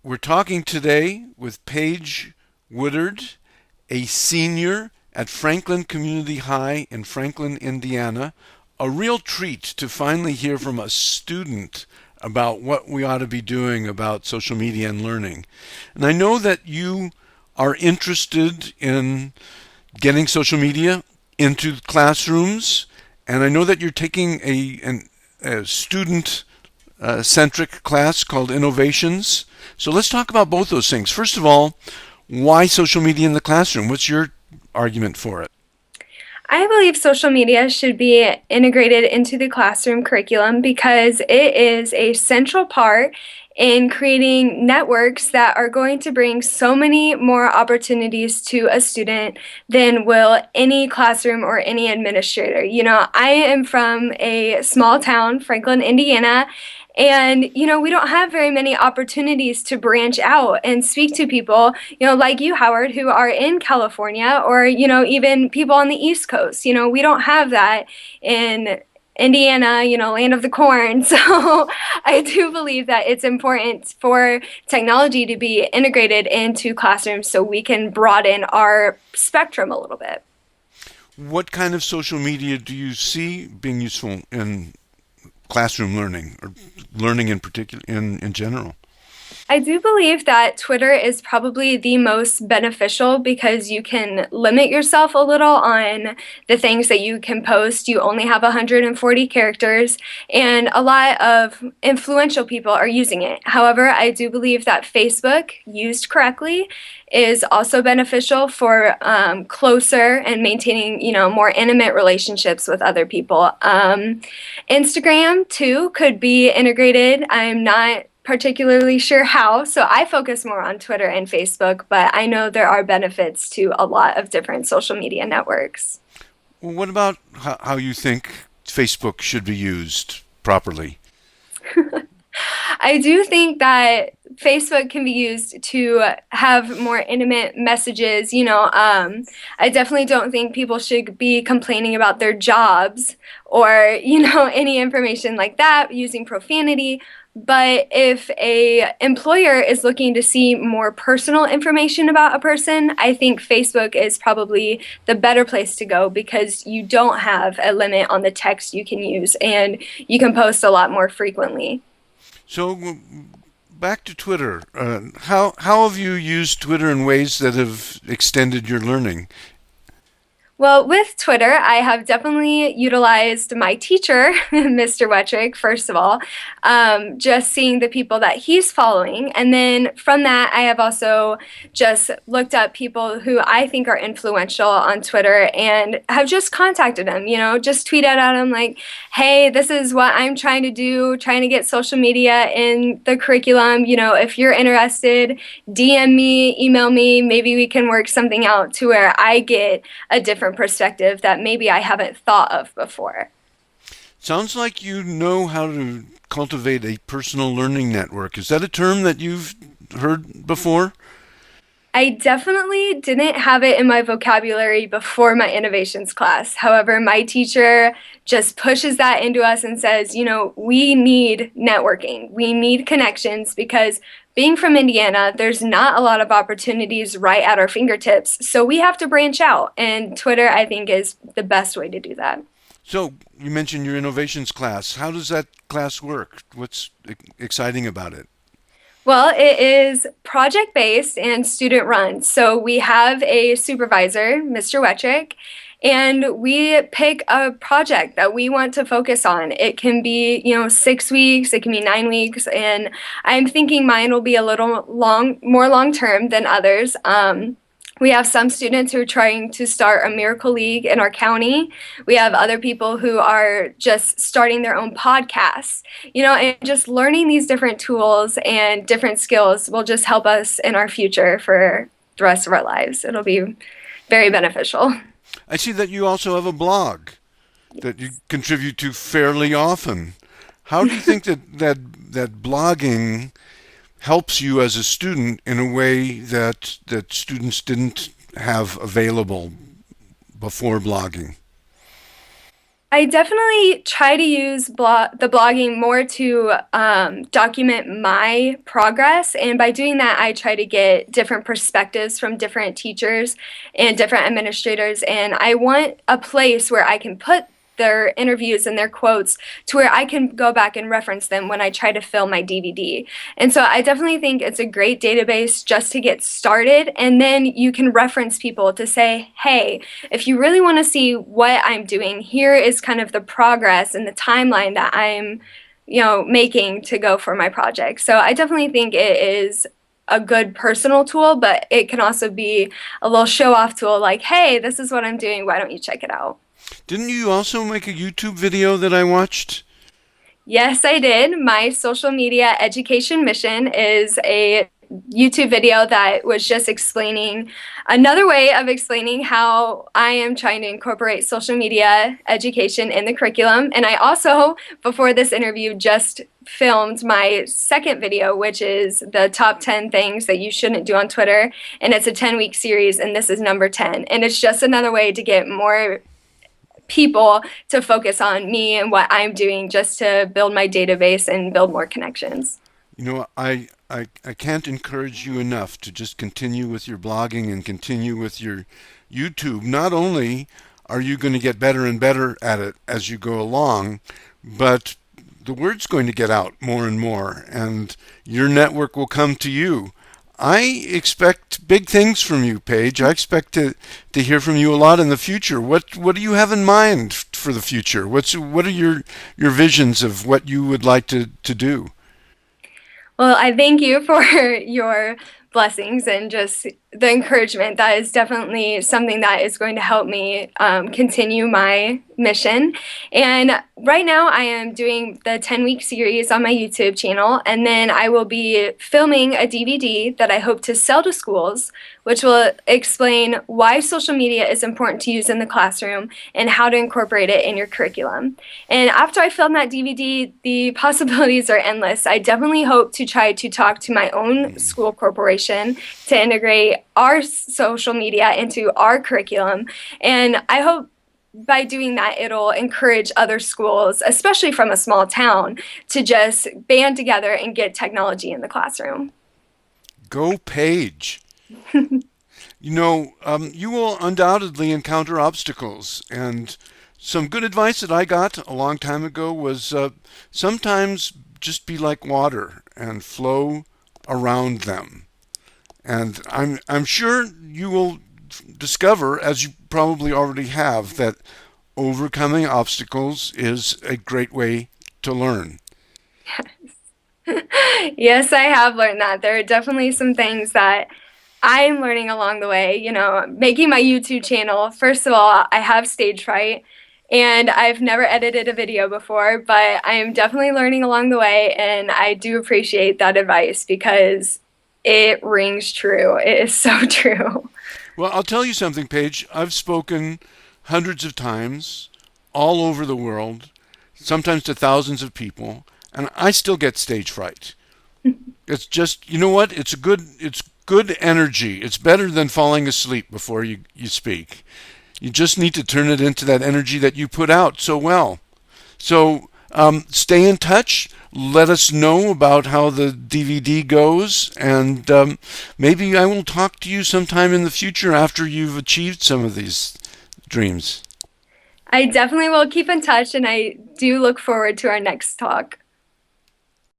We're talking today with Paige Woodard, a senior at Franklin Community High in Franklin, Indiana. A real treat to finally hear from a student about what we ought to be doing about social media and learning. And I know that you are interested in getting social media into classrooms, and I know that you're taking a student centric class called Innovations. So let's talk about both those things. First of all, why social media in the classroom? What's your argument for it? I believe social media should be integrated into the classroom curriculum because it is a central part in creating networks that are going to bring so many more opportunities to a student than will any classroom or any administrator. I am from a small town, Franklin, Indiana, and, we don't have very many opportunities to branch out and speak to people, like you, Howard, who are in California or, even people on the East Coast. We don't have that in Indiana, land of the corn. So I do believe that it's important for technology to be integrated into classrooms so we can broaden our spectrum a little bit. What kind of social media do you see being useful in classroom learning or learning in particular in general? I do believe that Twitter is probably the most beneficial because you can limit yourself a little on the things that you can post. You only have 140 characters, and a lot of influential people are using it. However, I do believe that Facebook, used correctly, is also beneficial for closer and maintaining, more intimate relationships with other people. Instagram, too, could be integrated. I'm not particularly sure how. So I focus more on Twitter and Facebook, but I know there are benefits to a lot of different social media networks. Well, what about how you think Facebook should be used properly? I do think that Facebook can be used to have more intimate messages. I definitely don't think people should be complaining about their jobs or, any information like that using profanity. But if a employer is looking to see more personal information about a person, I think Facebook is probably the better place to go because you don't have a limit on the text you can use and you can post a lot more frequently. So back to Twitter. How have you used Twitter in ways that have extended your learning? Well, with Twitter, I have definitely utilized my teacher, Mr. Wettrick, first of all, just seeing the people that he's following. And then from that, I have also just looked up people who I think are influential on Twitter and have just contacted them, just tweeted at them like, hey, this is what I'm trying to do, trying to get social media in the curriculum. If you're interested, DM me, email me, maybe we can work something out to where I get a different perspective that maybe I haven't thought of before. Sounds like you know how to cultivate a personal learning network. Is that a term that you've heard before? I definitely didn't have it in my vocabulary before my innovations class. However, my teacher just pushes that into us and says, we need networking. We need connections because being from Indiana, there's not a lot of opportunities right at our fingertips. So we have to branch out. And Twitter, I think, is the best way to do that. So you mentioned your innovations class. How does that class work? What's exciting about it? Well, it is project based and student run. So we have a supervisor, Mr. Wettrick, and we pick a project that we want to focus on. It can be, 6 weeks, it can be 9 weeks, and I'm thinking mine will be a little more long term than others. We have some students who are trying to start a miracle league in our county. We have other people who are just starting their own podcasts, and just learning these different tools and different skills will just help us in our future for the rest of our lives. It'll be very beneficial. I see that you also have a blog that you contribute to fairly often. How do you think that blogging helps you as a student in a way that students didn't have available before blogging? I definitely try to use the blogging more to document my progress. And by doing that, I try to get different perspectives from different teachers and different administrators. And I want a place where I can put their interviews and their quotes to where I can go back and reference them when I try to fill my DVD. And so I definitely think it's a great database just to get started. And then you can reference people to say, hey, if you really want to see what I'm doing, here is kind of the progress and the timeline that I'm, making to go for my project. So I definitely think it is a good personal tool, but it can also be a little show off tool like, hey, this is what I'm doing. Why don't you check it out? Didn't you also make a YouTube video that I watched? Yes, I did. My social media education mission is a YouTube video that was just explaining another way of explaining how I am trying to incorporate social media education in the curriculum. And I also, before this interview, just filmed my second video, which is the top 10 things that you shouldn't do on Twitter. And it's a 10-week series, and this is number 10. And it's just another way to get more people to focus on me and what I'm doing just to build my database and build more connections. I can't encourage you enough to just continue with your blogging and continue with your YouTube. Not only are you going to get better and better at it as you go along, but the word's going to get out more and more, and your network will come to you. I expect big things from you, Paige. I expect to hear from you a lot in the future. What do you have in mind for the future? What are your visions of what you would like to do? Well, I thank you for your blessings and just the encouragement. That is definitely something that is going to help me continue my mission. And right now, I am doing the 10-week series on my YouTube channel, and then I will be filming a DVD that I hope to sell to schools, which will explain why social media is important to use in the classroom and how to incorporate it in your curriculum. And after I film that DVD, the possibilities are endless. I definitely hope to try to talk to my own school corporation to integrate our social media into our curriculum. And I hope by doing that, it'll encourage other schools, especially from a small town, to just band together and get technology in the classroom. Go, Paige. You will undoubtedly encounter obstacles, and some good advice that I got a long time ago was sometimes just be like water and flow around them. And I'm sure you will discover, as you probably already have, that overcoming obstacles is a great way to learn. Yes, I have learned that. There are definitely some things that I'm learning along the way. Making my YouTube channel, first of all, I have stage fright and I've never edited a video before, but I am definitely learning along the way, and I do appreciate that advice because it rings true. It is so true. Well, I'll tell you something, Paige. I've spoken hundreds of times all over the world, sometimes to thousands of people, and I still get stage fright. It's just, you know what? It's good energy. It's better than falling asleep before you speak. You just need to turn it into that energy that you put out so well. So stay in touch. Let us know about how the DVD goes, and maybe I will talk to you sometime in the future after you've achieved some of these dreams. I definitely will keep in touch, and I do look forward to our next talk.